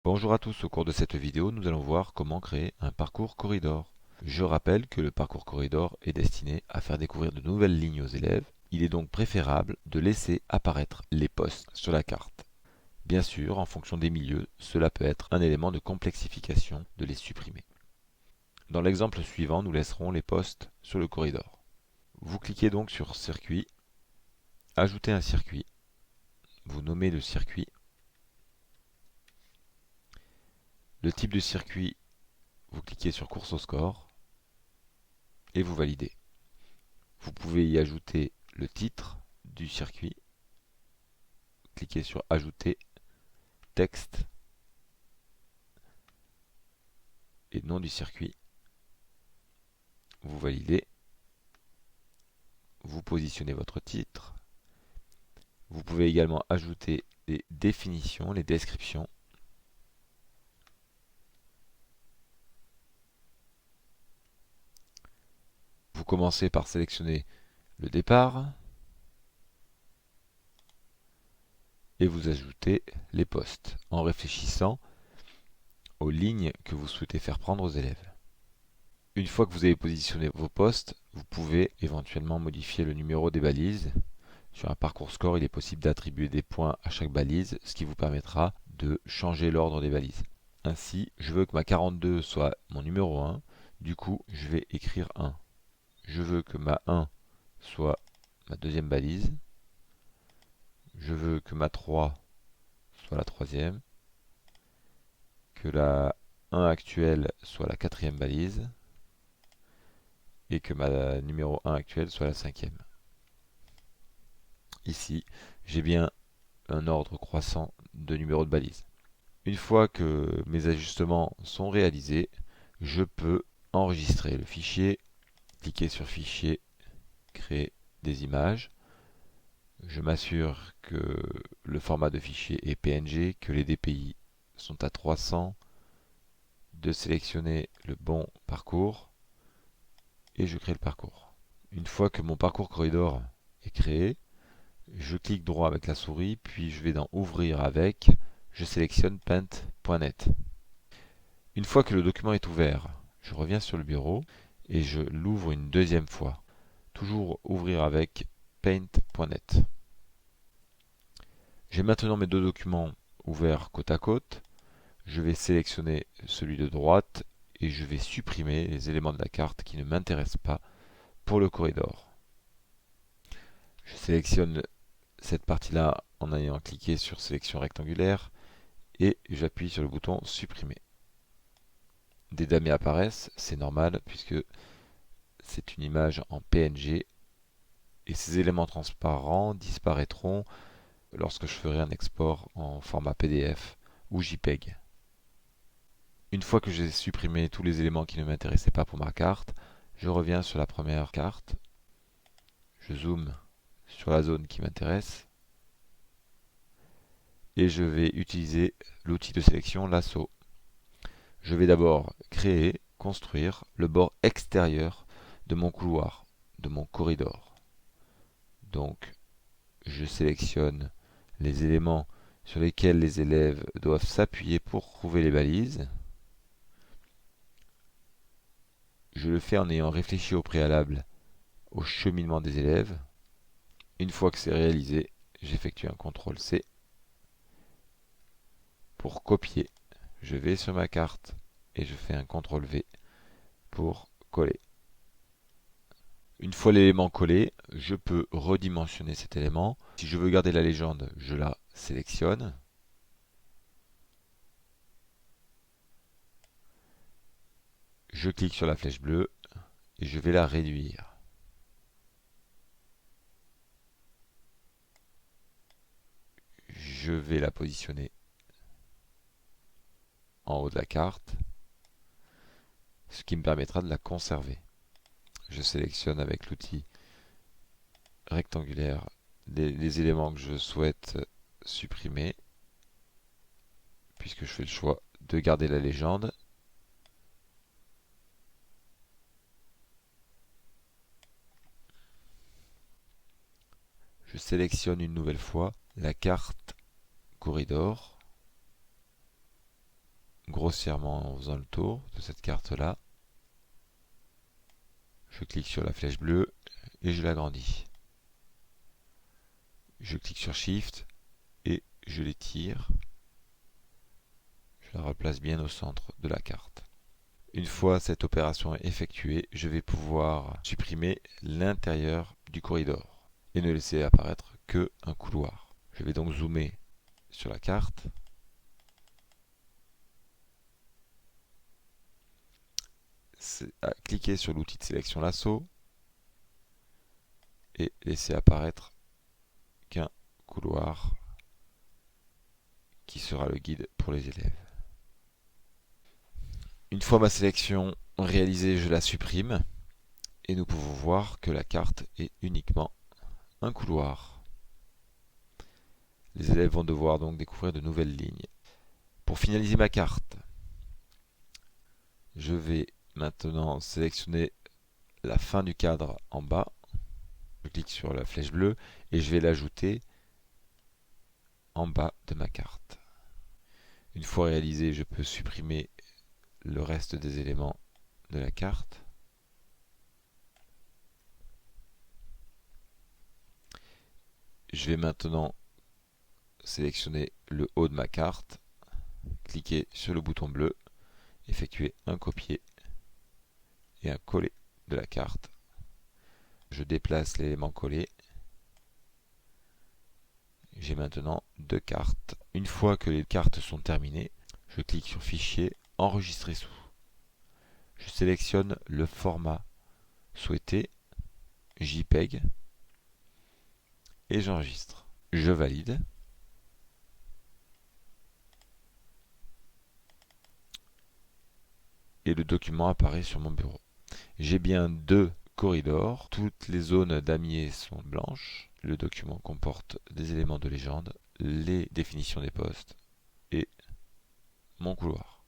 Bonjour à tous, au cours de cette vidéo, nous allons voir comment créer un parcours corridor. Je rappelle que le parcours corridor est destiné à faire découvrir de nouvelles lignes aux élèves. Il est donc préférable de laisser apparaître les postes sur la carte. Bien sûr, en fonction des milieux, cela peut être un élément de complexification de les supprimer. Dans l'exemple suivant, nous laisserons les postes sur le corridor. Vous cliquez donc sur Circuit, Ajouter un circuit, vous nommez le circuit, le type de circuit, vous cliquez sur Course au score et vous validez. Vous pouvez y ajouter le titre du circuit, cliquez sur Ajouter, texte et nom du circuit, vous validez, vous positionnez votre titre. Vous pouvez également ajouter les définitions, les descriptions. Vous commencez par sélectionner le départ et vous ajoutez les postes en réfléchissant aux lignes que vous souhaitez faire prendre aux élèves. Une fois que vous avez positionné vos postes, vous pouvez éventuellement modifier le numéro des balises. Sur un parcours score, il est possible d'attribuer des points à chaque balise, ce qui vous permettra de changer l'ordre des balises. Ainsi, je veux que ma 42 soit mon numéro 1, du coup, je vais écrire 1. Je veux que ma 1 soit ma deuxième balise. Je veux que ma 3 soit la troisième. Que la 1 actuelle soit la quatrième balise. Et que ma numéro 1 actuelle soit la cinquième. Ici, j'ai bien un ordre croissant de numéros de balise. Une fois que mes ajustements sont réalisés, je peux enregistrer le fichier, cliquer sur Fichier, créer des images. Je m'assure que le format de fichier est PNG, que les DPI sont à 300, de sélectionner le bon parcours et je crée le parcours. Une fois que mon parcours corridor est créé, je clique droit avec la souris, puis je vais dans Ouvrir avec, je sélectionne paint.net. Une fois que le document est ouvert, je reviens sur le bureau et je l'ouvre une deuxième fois. Toujours ouvrir avec paint.net. J'ai maintenant mes deux documents ouverts côte à côte. Je vais sélectionner celui de droite et je vais supprimer les éléments de la carte qui ne m'intéressent pas pour le corridor. Je sélectionne cette partie-là en ayant cliqué sur sélection rectangulaire et j'appuie sur le bouton supprimer. Des damés apparaissent, c'est normal puisque c'est une image en PNG et ces éléments transparents disparaîtront lorsque je ferai un export en format PDF ou JPEG. Une fois que j'ai supprimé tous les éléments qui ne m'intéressaient pas pour ma carte, je reviens sur la première carte, je zoome sur la zone qui m'intéresse et je vais utiliser l'outil de sélection lasso. Je vais d'abord créer, construire le bord extérieur de mon couloir, de mon corridor. Donc, je sélectionne les éléments sur lesquels les élèves doivent s'appuyer pour trouver les balises. Je le fais en ayant réfléchi au préalable au cheminement des élèves. Une fois que c'est réalisé, j'effectue un CTRL-C. Pour copier, je vais sur ma carte et je fais un CTRL-V pour coller. Une fois l'élément collé, je peux redimensionner cet élément. Si je veux garder la légende, je la sélectionne. Je clique sur la flèche bleue et je vais la réduire. Je vais la positionner en haut de la carte, ce qui me permettra de la conserver. Je sélectionne avec l'outil rectangulaire les éléments que je souhaite supprimer, puisque je fais le choix de garder la légende. Je sélectionne une nouvelle fois la carte corridor. grossièrement en faisant le tour de cette carte-là. Je clique sur la flèche bleue et je l'agrandis. Je clique sur Shift et je l'étire. Je la replace bien au centre de la carte. Une fois cette opération effectuée, je vais pouvoir supprimer l'intérieur du corridor et ne laisser apparaître que un couloir. Je vais donc zoomer sur la carte. Cliquer sur l'outil de sélection lasso et laisser apparaître qu'un couloir qui sera le guide pour les élèves. Une fois ma sélection réalisée, je la supprime et nous pouvons voir que la carte est uniquement un couloir. Les élèves vont devoir donc découvrir de nouvelles lignes. Pour finaliser ma carte, je vais maintenant sélectionner la fin du cadre en bas. Je clique sur la flèche bleue et je vais l'ajouter en bas de ma carte. Une fois réalisé, je peux supprimer le reste des éléments de la carte. Je vais maintenant sélectionner le haut de ma carte, cliquer sur le bouton bleu, effectuer un copier et un coller de la carte. Je déplace l'élément collé. J'ai maintenant deux cartes. Une fois que les cartes sont terminées, je clique sur Fichier, Enregistrer sous. Je sélectionne le format souhaité, JPEG, et j'enregistre. Je valide. Et le document apparaît sur mon bureau. J'ai bien deux corridors. Toutes les zones damier sont blanches. Le document comporte des éléments de légende, les définitions des postes et mon couloir.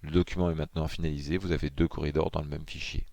Le document est maintenant finalisé. Vous avez deux corridors dans le même fichier.